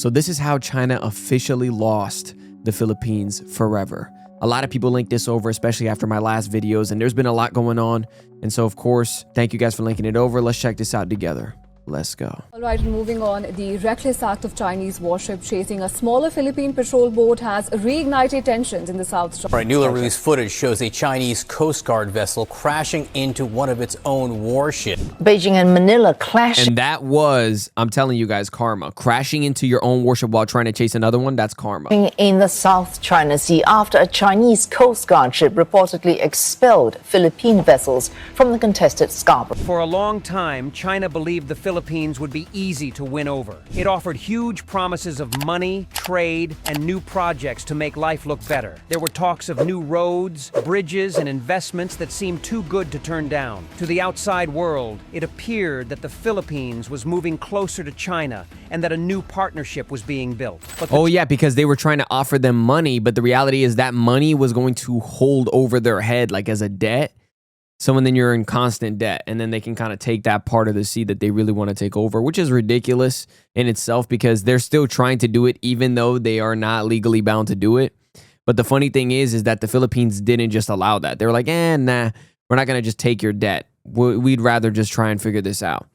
So this is how China officially lost the Philippines forever. A lot of people link this over, especially after my last videos, and there's been a lot going on. And so, of course, thank you guys for linking it over. Let's check this out together. Let's go. All right, moving on, the reckless act of Chinese warship chasing a smaller Philippine patrol boat has reignited tensions in the South China. Right, newly released footage shows a Chinese Coast Guard vessel crashing into one of its own warships. Beijing and Manila clash. And that was, I'm telling you guys, karma. Crashing into your own warship while trying to chase another one, that's karma. In the South China Sea after a Chinese Coast Guard ship reportedly expelled Philippine vessels from the contested Scarborough. For a long time, China believed the Philippines would be easy to win over. It offered huge promises of money, trade, and new projects to make life look better. There were talks of new roads, bridges, and investments that seemed too good to turn down. To the outside world, it appeared that the Philippines was moving closer to China and that a new partnership was being built. But Oh yeah, because they were trying to offer them money, but the reality is that money was going to hold over their head like as a debt. So and then you're in constant debt, and then they can kind of take that part of the sea that they really want to take over, which is ridiculous in itself because they're still trying to do it even though they are not legally bound to do it. But the funny thing is that the Philippines didn't just allow that. They were like, nah, we're not going to just take your debt. We'd rather just try and figure this out.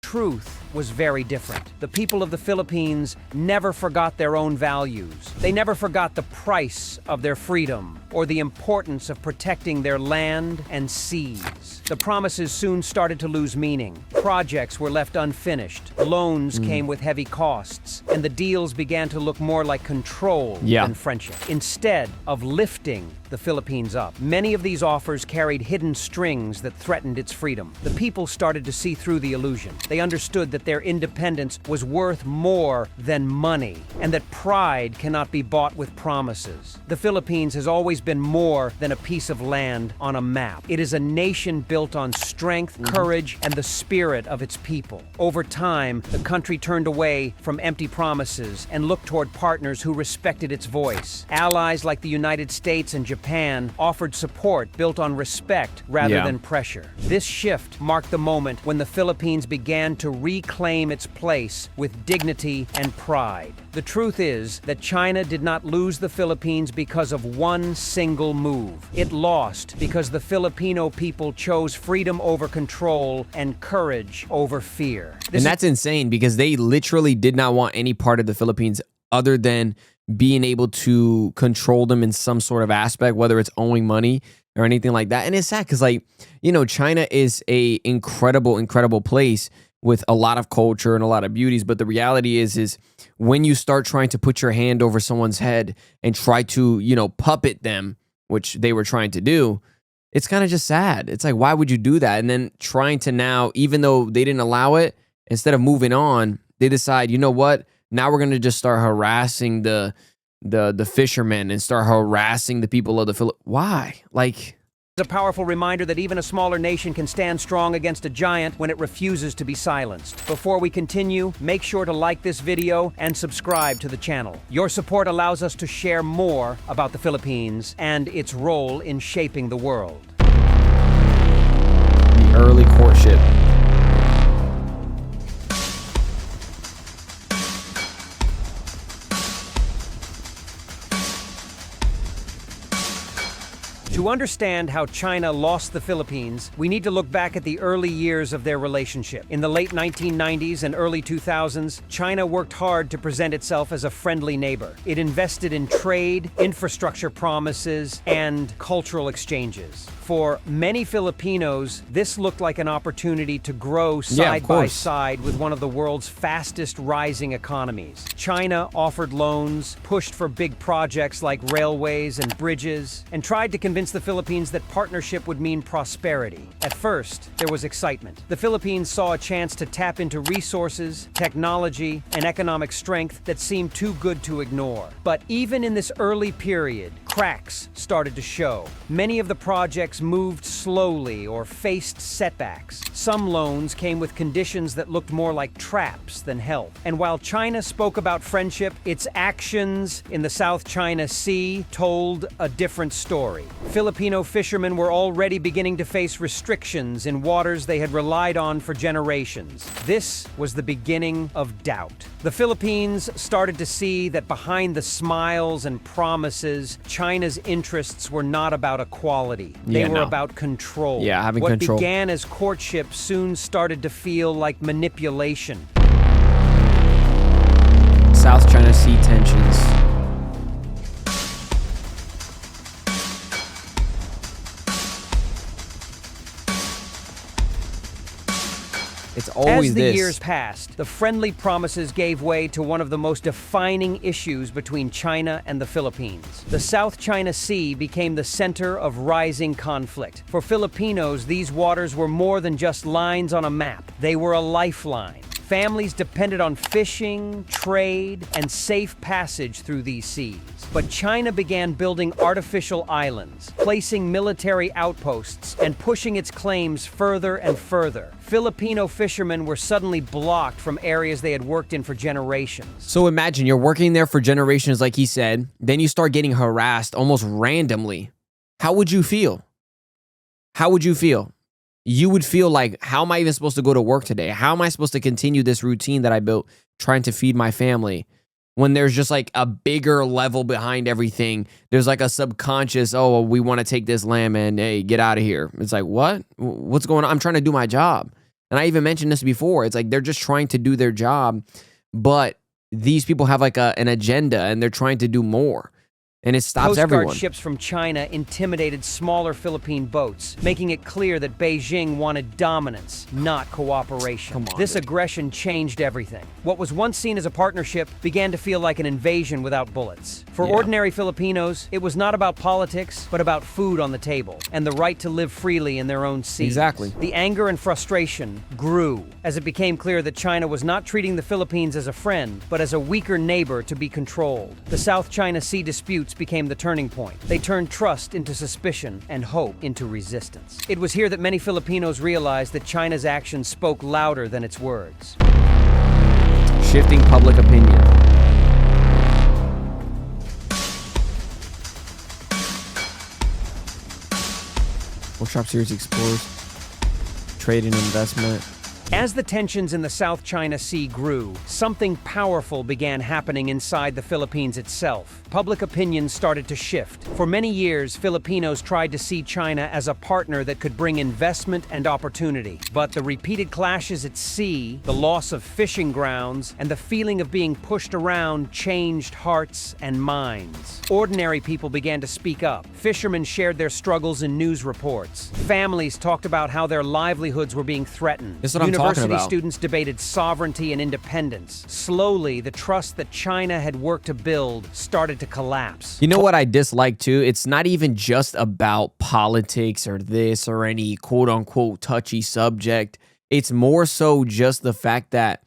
truth was very different. The people of the Philippines never forgot their own values. They never forgot the price of their freedom or the importance of protecting their land and seas. The promises soon started to lose meaning. Projects were left unfinished. Loans came with heavy costs, and the deals began to look more like control than friendship. Instead of lifting the Philippines up, many of these offers carried hidden strings that threatened its freedom. The people started to see through the illusion. They understood that their independence was worth more than money, and that pride cannot be bought with promises. The Philippines has always been more than a piece of land on a map. It is a nation built on strength, courage, and the spirit of its people. Over time, the country turned away from empty promises and looked toward partners who respected its voice. Allies like the United States and Japan offered support built on respect rather than pressure. This shift marked the moment when the Philippines began to reclaim its place with dignity and pride. The truth is that China did not lose the Philippines because of one single move. It lost because the Filipino people chose freedom over control and courage over fear. And that's insane because they literally did not want any part of the Philippines other than being able to control them in some sort of aspect, whether it's owing money or anything like that. And it's sad because, like, you know, China is a incredible place with a lot of culture and a lot of beauties. But the reality is when you start trying to put your hand over someone's head and try to, you know, puppet them, which they were trying to do, it's kind of just sad. It's like, why would you do that? And then trying to now, even though they didn't allow it, instead of moving on, they decide, you know what? Now we're going to just start harassing the fishermen and start harassing the people of the Philippines. Why? Like, it's a powerful reminder that even a smaller nation can stand strong against a giant when it refuses to be silenced. Before we continue, make sure to like this video and subscribe to the channel. Your support allows us to share more about the Philippines and its role in shaping the world. The early courtship. To understand how China lost the Philippines, we need to look back at the early years of their relationship. In the late 1990s and early 2000s, China worked hard to present itself as a friendly neighbor. It invested in trade, infrastructure promises, and cultural exchanges. For many Filipinos, this looked like an opportunity to grow side by side with one of the world's fastest rising economies. China offered loans, pushed for big projects like railways and bridges, and tried to convince the Philippines that partnership would mean prosperity. At first, there was excitement. The Philippines saw a chance to tap into resources, technology, and economic strength that seemed too good to ignore. But even in this early period, cracks started to show. Many of the projects moved slowly or faced setbacks. Some loans came with conditions that looked more like traps than help. And while China spoke about friendship, its actions in the South China Sea told a different story. Filipino fishermen were already beginning to face restrictions in waters they had relied on for generations. This was the beginning of doubt. The Philippines started to see that behind the smiles and promises, China's interests were not about equality. They were about control. Yeah, having what control. What began as courtship soon started to feel like manipulation. South China Sea tensions. It's always As the this. years passed, the friendly promises gave way to one of the most defining issues between China and the Philippines. The South China Sea became the center of rising conflict. For Filipinos, these waters were more than just lines on a map. They were a lifeline. Families depended on fishing, trade, and safe passage through these seas. But China began building artificial islands, placing military outposts, and pushing its claims further and further. Filipino fishermen were suddenly blocked from areas they had worked in for generations. So imagine you're working there for generations, like he said, then you start getting harassed almost randomly. How would you feel? How would you feel? You would feel like, how am I even supposed to go to work today? How am I supposed to continue this routine that I built trying to feed my family? When there's just like a bigger level behind everything, there's like a subconscious, oh, we want to take this land, man. Hey, get out of here. It's like, what? What's going on? I'm trying to do my job. And I even mentioned this before. It's like they're just trying to do their job, but these people have like an agenda and they're trying to do more. And it stops Coast Guard everyone. ships from China intimidated smaller Philippine boats, making it clear that Beijing wanted dominance, not cooperation. Come on, this dude. aggression changed everything. What was once seen as a partnership began to feel like an invasion without bullets. For ordinary Filipinos, it was not about politics, but about food on the table and the right to live freely in their own seas. Exactly. The anger and frustration grew as it became clear that China was not treating the Philippines as a friend, but as a weaker neighbor to be controlled. The South China Sea disputes became the turning point. They turned trust into suspicion and hope into resistance. It was here that many Filipinos realized that China's actions spoke louder than its words. Shifting public opinion. Workshop series explores trade and investment. As the tensions in the South China Sea grew, something powerful began happening inside the Philippines itself. Public opinion started to shift. For many years, Filipinos tried to see China as a partner that could bring investment and opportunity. But the repeated clashes at sea, the loss of fishing grounds, and the feeling of being pushed around changed hearts and minds. Ordinary people began to speak up. Fishermen shared their struggles in news reports. Families talked about how their livelihoods were being threatened. This is what I'm talking University about. students debated sovereignty and independence. Slowly, the trust that China had worked to build started to collapse. You know what I dislike too? It's not even just about politics or this or any quote unquote touchy subject. It's more so just the fact that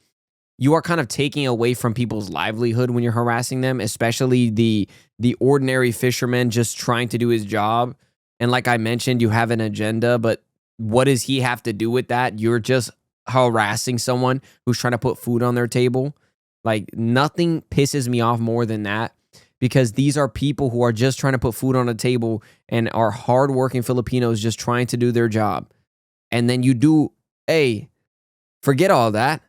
you are kind of taking away from people's livelihood when you're harassing them, especially the ordinary fisherman just trying to do his job. And like I mentioned, you have an agenda, but what does he have to do with that? You're just harassing someone who's trying to put food on their table. Like, nothing pisses me off more than that, because these are people who are just trying to put food on the table and are hardworking Filipinos just trying to do their job. And then you do, hey, forget all that.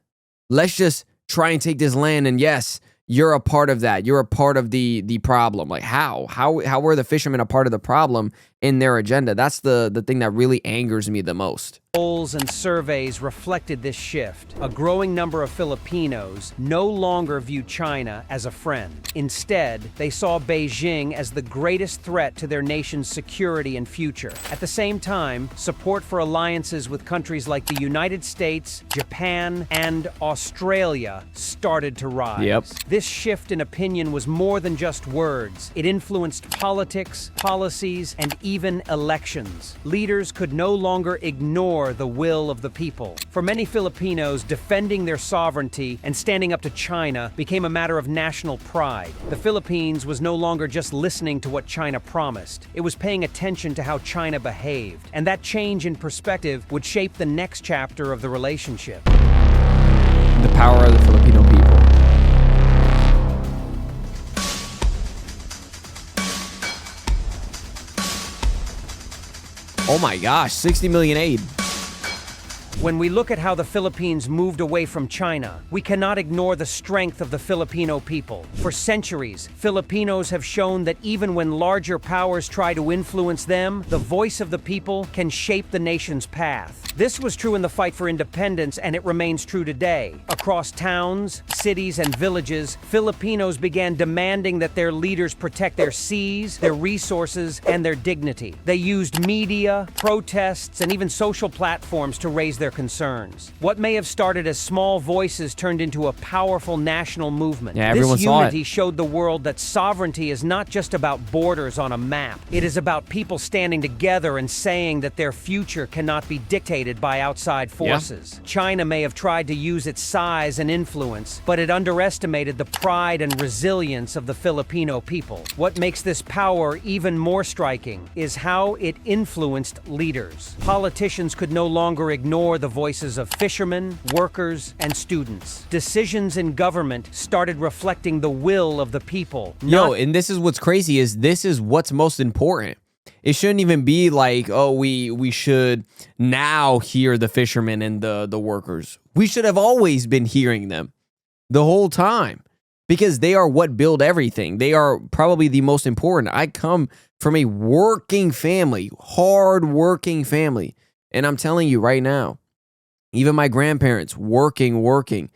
Let's just try and take this land. And yes, you're a part of that. You're a part of the problem. Like, how were the fishermen a part of the problem in their agenda? That's the thing that really angers me the most. Polls and surveys reflected this shift. A growing number of Filipinos no longer view China as a friend. Instead, they saw Beijing as the greatest threat to their nation's security and future. At the same time, support for alliances with countries like the United States, Japan, and Australia started to rise. Yep. This shift in opinion was more than just words. It influenced politics, policies, and even elections. Leaders could no longer ignore the will of the people. For many Filipinos, defending their sovereignty and standing up to China became a matter of national pride. The Philippines was no longer just listening to what China promised. It was paying attention to how China behaved. And that change in perspective would shape the next chapter of the relationship. The power of the Filipino people. Oh my gosh, 60 million aid. When we look at how the Philippines moved away from China, we cannot ignore the strength of the Filipino people. For centuries, Filipinos have shown that even when larger powers try to influence them, the voice of the people can shape the nation's path. This was true in the fight for independence, and it remains true today. Across towns, cities, and villages, Filipinos began demanding that their leaders protect their seas, their resources, and their dignity. They used media, protests, and even social platforms to raise their concerns. What may have started as small voices turned into a powerful national movement. Yeah, everyone this saw it. unity showed the world that sovereignty is not just about borders on a map. It is about people standing together and saying that their future cannot be dictated by outside forces. China may have tried to use its size and influence, but it underestimated the pride and resilience of the Filipino people. What makes this power even more striking is how it influenced leaders. Politicians could no longer ignore the voices of fishermen, workers, and students. Decisions in government started reflecting the will of the people. And this is what's crazy, is this is what's most important. It shouldn't even be like, oh, we should now hear the fishermen and the workers. We should have always been hearing them the whole time, because they are what build everything. They are probably the most important. I come from a working family, hard-working family, and I'm telling you right now, even my grandparents working.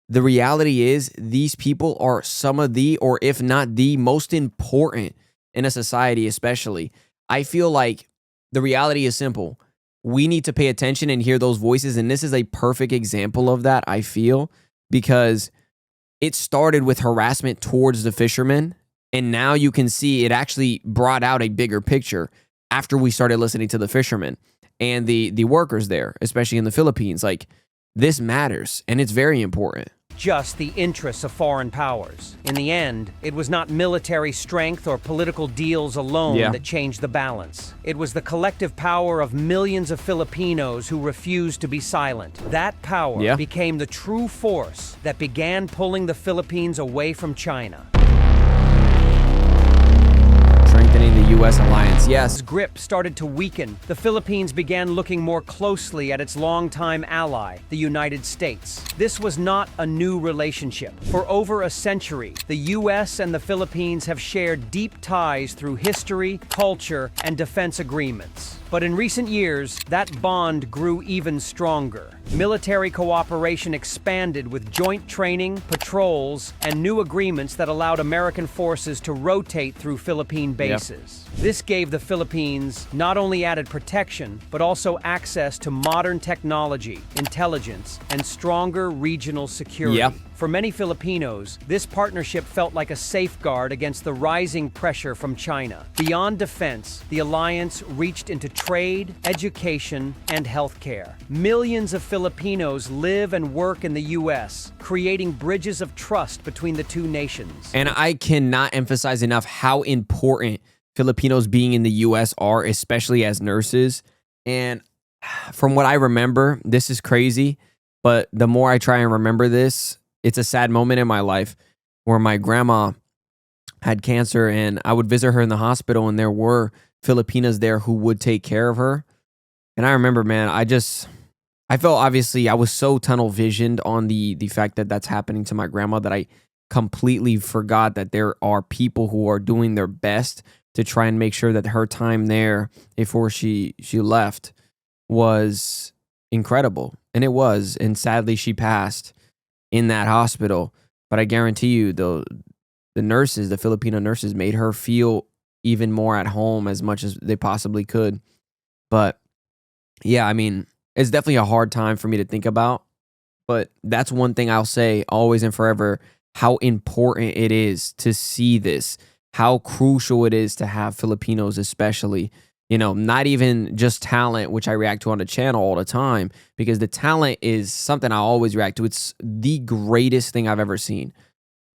The reality is these people are some of the, or if not the most important in a society, especially. I feel like the reality is simple. We need to pay attention and hear those voices. And this is a perfect example of that, I feel, because it started with harassment towards the fishermen. And now you can see it actually brought out a bigger picture after we started listening to the fishermen and the workers there, especially in the Philippines. Like, this matters, and it's very important. Just the interests of foreign powers. In the end, it was not military strength or political deals alone that changed the balance. It was the collective power of millions of Filipinos who refused to be silent. That power became the true force that began pulling the Philippines away from China. Strengthening the U.S. alliance, yes. As grip started to weaken, the Philippines began looking more closely at its longtime ally, the United States. This was not a new relationship. For over a century, the U.S. and the Philippines have shared deep ties through history, culture, and defense agreements. But in recent years, that bond grew even stronger. Military cooperation expanded with joint training, patrols, and new agreements that allowed American forces to rotate through Philippine bases. This gave the Philippines not only added protection, but also access to modern technology, intelligence, and stronger regional security. For many Filipinos, this partnership felt like a safeguard against the rising pressure from China. Beyond defense, the alliance reached into trade, education, and healthcare. Millions of Filipinos live and work in the U.S., creating bridges of trust between the two nations. And I cannot emphasize enough how important Filipinos being in the U.S. are, especially as nurses. And from what I remember, this is crazy, but the more I try and remember this, it's a sad moment in my life where my grandma had cancer and I would visit her in the hospital, and there were Filipinas there who would take care of her. And I remember, man, I felt, obviously, I was so tunnel visioned on the fact that that's happening to my grandma that I completely forgot that there are people who are doing their best to try and make sure that her time there before she left was incredible. And it was. And sadly, she passed in that hospital. But I guarantee you, the nurses, the Filipino nurses, made her feel even more at home as much as they possibly could. But yeah, I mean, it's definitely a hard time for me to think about. But that's one thing I'll say always and forever, how important it is to see this, how crucial it is to have Filipinos especially You know, not even just talent, which I react to on the channel all the time, because the talent is something I always react to. It's the greatest thing I've ever seen.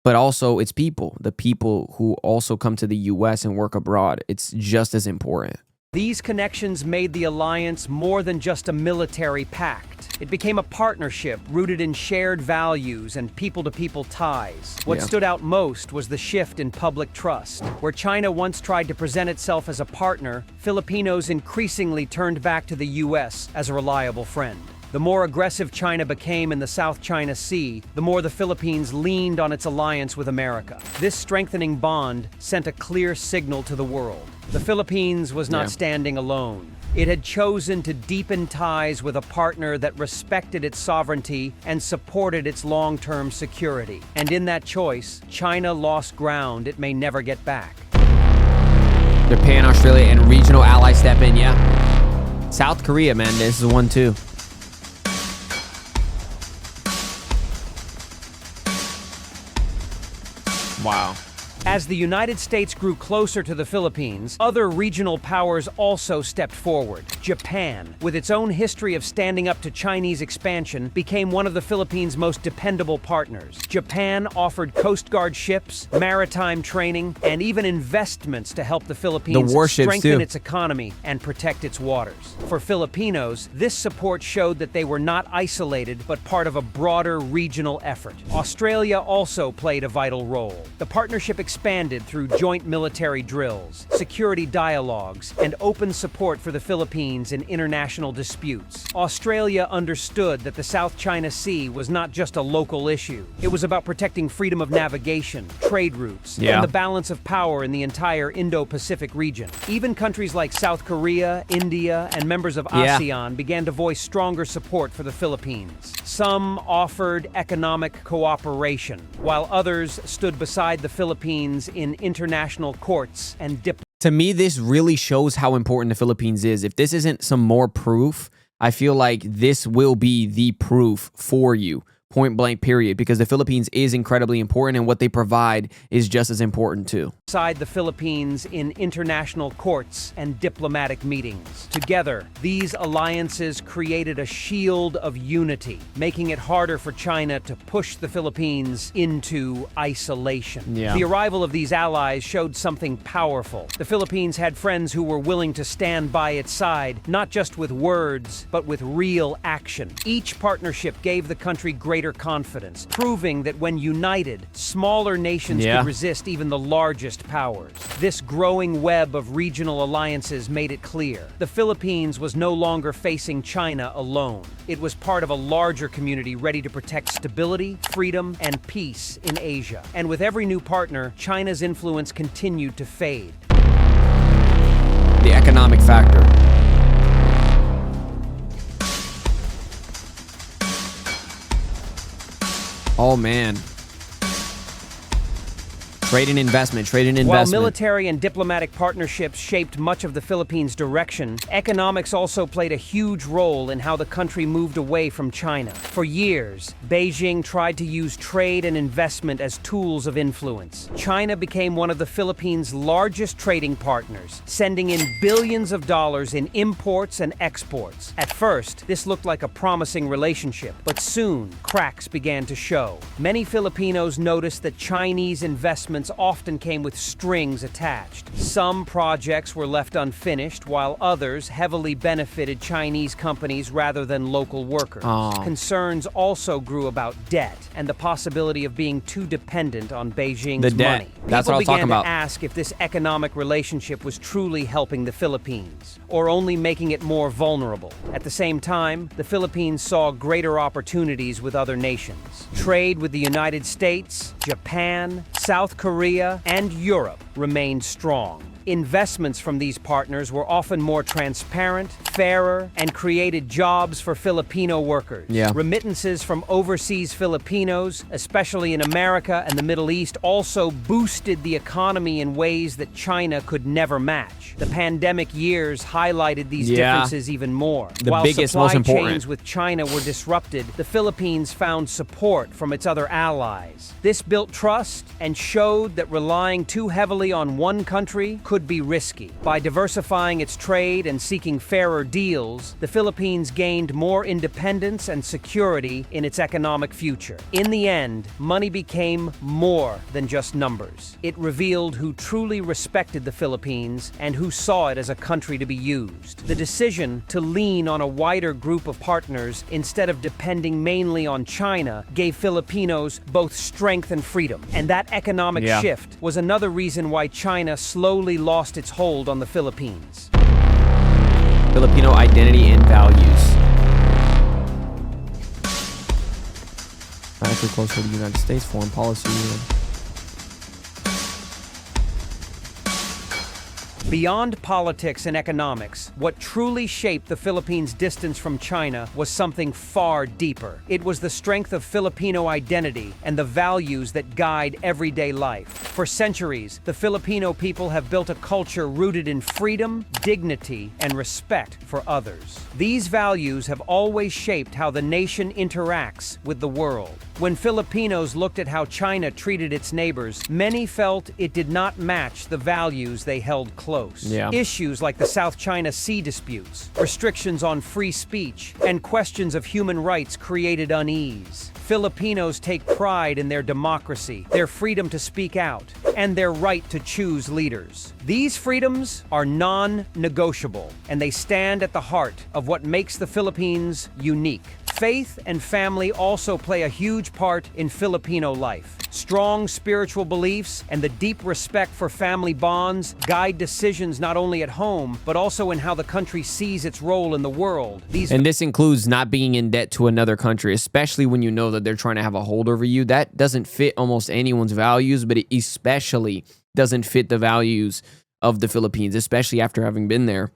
But also it's people, the people who also come to the US and work abroad. It's just as important. These connections made the alliance more than just a military pact. It became a partnership rooted in shared values and people-to-people ties. What Yeah. stood out most was the shift in public trust. Where China once tried to present itself as a partner, Filipinos increasingly turned back to the US as a reliable friend. The more aggressive China became in the South China Sea, the more the Philippines leaned on its alliance with America. This strengthening bond sent a clear signal to the world. The Philippines was not standing alone. It had chosen to deepen ties with a partner that respected its sovereignty and supported its long-term security. And in that choice, China lost ground it may never get back. Japan, Australia, and regional allies step in, yeah. South Korea, man, this is one too. Wow. As the United States grew closer to the Philippines, other regional powers also stepped forward. Japan, with its own history of standing up to Chinese expansion, became one of the Philippines' most dependable partners. Japan offered Coast Guard ships, maritime training, and even investments to help the Philippines strengthen its economy and protect its waters. For Filipinos, this support showed that they were not isolated, but part of a broader regional effort. Australia also played a vital role. The partnership expanded through joint military drills, security dialogues, and open support for the Philippines in international disputes. Australia understood that the South China Sea was not just a local issue. It was about protecting freedom of navigation, trade routes, and the balance of power in the entire Indo-Pacific region. Even countries like South Korea, India, and members of ASEAN began to voice stronger support for the Philippines. Some offered economic cooperation, while others stood beside the Philippines in international courts and To me, this really shows how important the Philippines is. If this isn't some more proof, I feel like this will be the proof for you. Point blank, period. Because the Philippines is incredibly important and what they provide is just as important too. Beside the Philippines in international courts and diplomatic meetings. Together, these alliances created a shield of unity, making it harder for China to push the Philippines into isolation. The arrival of these allies showed something powerful. The Philippines had friends who were willing to stand by its side, not just with words, but with real action. Each partnership gave the country greater confidence, proving that when united, smaller nations could resist even the largest powers. This growing web of regional alliances made it clear. The Philippines was no longer facing China alone. It was part of a larger community ready to protect stability, freedom, and peace in Asia. And with every new partner, China's influence continued to fade. The economic factor. Oh, man. Trade and investment, trade and investment. While military and diplomatic partnerships shaped much of the Philippines' direction, economics also played a huge role in how the country moved away from China. For years, Beijing tried to use trade and investment as tools of influence. China became one of the Philippines' largest trading partners, sending in billions of dollars in imports and exports. At first, this looked like a promising relationship, but soon, cracks began to show. Many Filipinos noticed that Chinese investments often came with strings attached. Some projects were left unfinished, while others heavily benefited Chinese companies rather than local workers. Concerns also grew about debt and the possibility of being too dependent on Beijing's money. That's what I'm talking about. People began to ask if this economic relationship was truly helping the Philippines, or only making it more vulnerable. At the same time, the Philippines saw greater opportunities with other nations. Trade with the United States, Japan, South Korea, and Europe remained strong. Investments from these partners were often more transparent, fairer, and created jobs for Filipino workers. Remittances from overseas Filipinos, especially in America and the Middle East, also boosted the economy in ways that China could never match. The pandemic years highlighted these differences even more. While supply chains with China were disrupted, the Philippines found support from its other allies. This built trust and and showed that relying too heavily on one country could be risky. By diversifying its trade and seeking fairer deals, the Philippines gained more independence and security in its economic future. In the end, money became more than just numbers. It revealed who truly respected the Philippines and who saw it as a country to be used. The decision to lean on a wider group of partners instead of depending mainly on China gave Filipinos both strength and freedom. And that economic shift was another reason why China slowly lost its hold on the Philippines. Filipino identity and values. Actually closer to the United States foreign policy. Beyond politics and economics, what truly shaped the Philippines' distance from China was something far deeper. It was the strength of Filipino identity and the values that guide everyday life. For centuries, the Filipino people have built a culture rooted in freedom, dignity, and respect for others. These values have always shaped how the nation interacts with the world. When Filipinos looked at how China treated its neighbors, many felt it did not match the values they held close. Issues like the South China Sea disputes, restrictions on free speech, and questions of human rights created unease. Filipinos take pride in their democracy, their freedom to speak out, and their right to choose leaders. These freedoms are non-negotiable, and they stand at the heart of what makes the Philippines unique. Faith and family also play a huge part in Filipino life. Strong spiritual beliefs and the deep respect for family bonds guide decisions not only at home, but also in how the country sees its role in the world. And this includes not being in debt to another country, especially when you know that they're trying to have a hold over you. That doesn't fit almost anyone's values, but it especially doesn't fit the values of the Philippines, especially after having been there.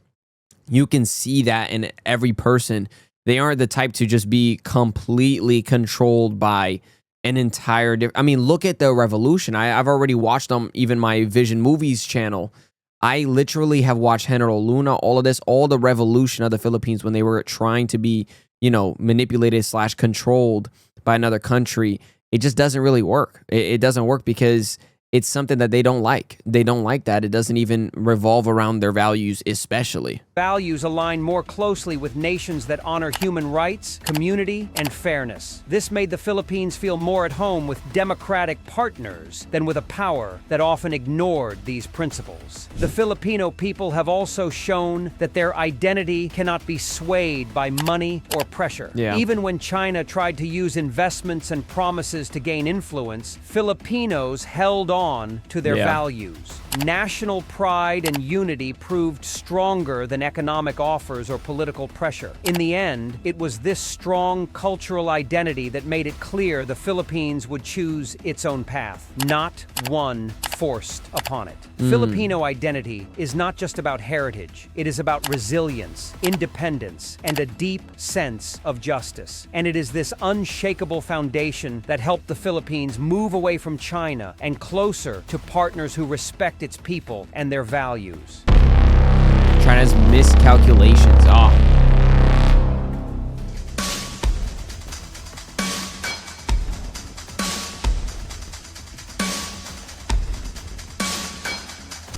You can see that in every person. They aren't the type to just be completely controlled by an entire I mean, look at the revolution. I've already watched them, even my Vision Movies channel. I literally have watched General Luna, all of this, all the revolution of the Philippines when they were trying to be, you know, manipulated / controlled by another country. It just doesn't really work. It doesn't work because it's something that they don't like. They don't like that. It doesn't even revolve around their values, especially. Values align more closely with nations that honor human rights, community, and fairness. This made the Philippines feel more at home with democratic partners than with a power that often ignored these principles. The Filipino people have also shown that their identity cannot be swayed by money or pressure. Even when China tried to use investments and promises to gain influence, Filipinos held on to their values. National pride and unity proved stronger than economic offers or political pressure. In the end, it was this strong cultural identity that made it clear the Philippines would choose its own path, not one forced upon it. Filipino identity is not just about heritage. It is about resilience, independence, and a deep sense of justice. And it is this unshakable foundation that helped the Philippines move away from China and closer to partners who respect its people and their values. China's miscalculations.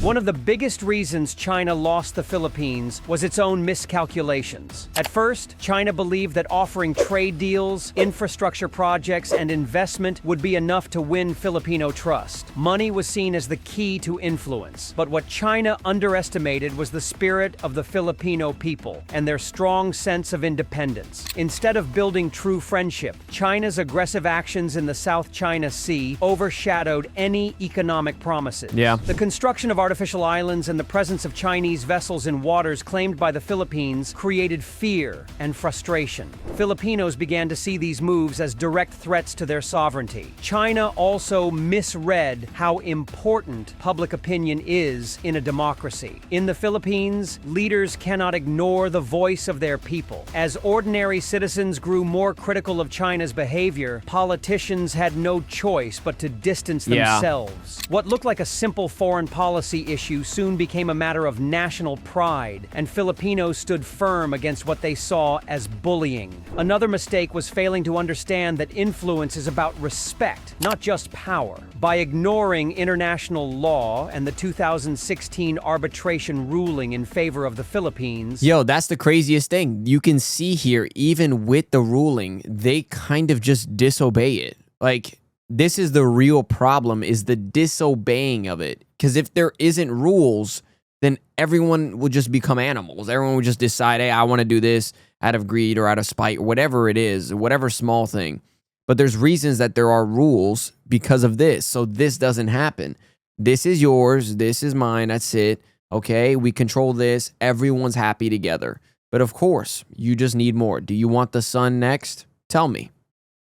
One of the biggest reasons China lost the Philippines was its own miscalculations. At first, China believed that offering trade deals, infrastructure projects, and investment would be enough to win Filipino trust. Money was seen as the key to influence. But what China underestimated was the spirit of the Filipino people and their strong sense of independence. Instead of building true friendship, China's aggressive actions in the South China Sea overshadowed any economic promises. The construction of artificial islands and the presence of Chinese vessels in waters claimed by the Philippines created fear and frustration. Filipinos began to see these moves as direct threats to their sovereignty. China also misread how important public opinion is in a democracy. In the Philippines, leaders cannot ignore the voice of their people. As ordinary citizens grew more critical of China's behavior, politicians had no choice but to distance themselves. What looked like a simple foreign policy currency issue soon became a matter of national pride, and Filipinos stood firm against what they saw as bullying. Another mistake was failing to understand that influence is about respect, not just power. By ignoring international law and the 2016 arbitration ruling in favor of the Philippines. Yo, that's the craziest thing. You can see here, even with the ruling, they kind of just disobey it. Like, this is the real problem, is the disobeying of it. Because if there isn't rules, then everyone will just become animals. Everyone will just decide, hey, I want to do this out of greed or out of spite or whatever it is, whatever small thing. But there's reasons that there are rules because of this. So this doesn't happen. This is yours. This is mine. That's it. Okay, we control this. Everyone's happy together. But of course, you just need more. Do you want the sun next? Tell me.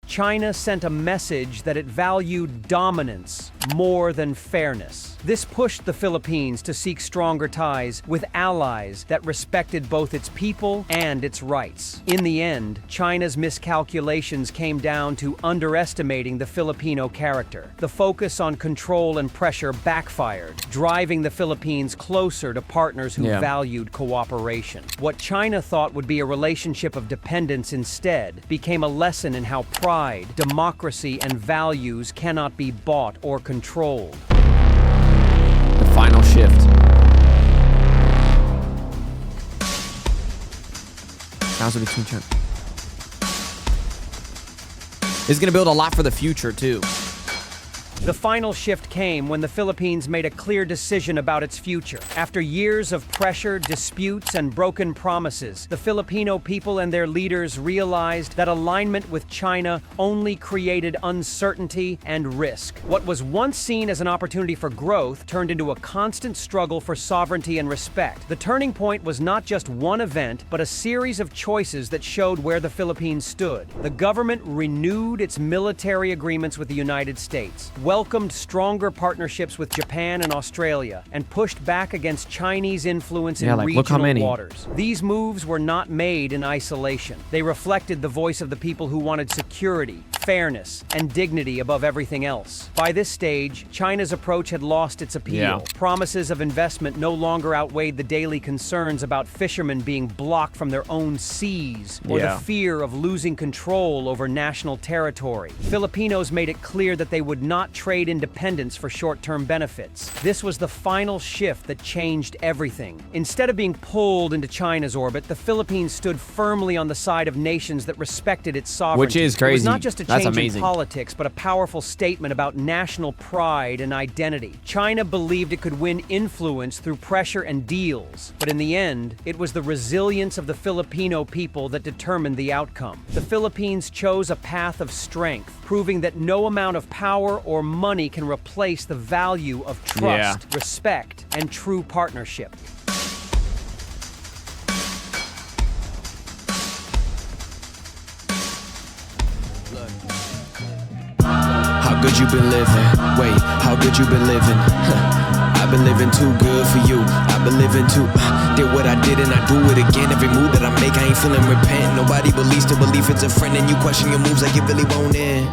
China sent a message that it valued dominance more than fairness. This pushed the Philippines to seek stronger ties with allies that respected both its people and its rights. In the end, China's miscalculations came down to underestimating the Filipino character. The focus on control and pressure backfired, driving the Philippines closer to partners who valued cooperation. What China thought would be a relationship of dependence instead became a lesson in how pride, democracy, and values cannot be bought or controlled. The final shift. Council between China. This is going to build a lot for the future, too. The final shift came when the Philippines made a clear decision about its future. After years of pressure, disputes, and broken promises, the Filipino people and their leaders realized that alignment with China only created uncertainty and risk. What was once seen as an opportunity for growth turned into a constant struggle for sovereignty and respect. The turning point was not just one event, but a series of choices that showed where the Philippines stood. The government renewed its military agreements with the United States, welcomed stronger partnerships with Japan and Australia, and pushed back against Chinese influence in regional waters. These moves were not made in isolation. They reflected the voice of the people who wanted security, fairness, and dignity above everything else. By this stage, China's approach had lost its appeal. Promises of investment no longer outweighed the daily concerns about fishermen being blocked from their own seas, or the fear of losing control over national territory. Filipinos made it clear that they would not trade independence for short-term benefits. This was the final shift that changed everything. Instead of being pulled into China's orbit, the Philippines stood firmly on the side of nations that respected its sovereignty. Which is crazy. It was not just a change in politics, but a powerful statement about national pride and identity. China believed it could win influence through pressure and deals, but in the end, it was the resilience of the Filipino people that determined the outcome. The Philippines chose a path of strength, proving that no amount of power or money can replace the value of trust, respect, and true partnership. How good you been living? Wait, how good you been living? I've been living too good for you. I've been living too. Did what I did and I do it again. Every move that I make, I ain't feeling repent. Nobody believes to believe it's a friend, and you question your moves like you really won't end.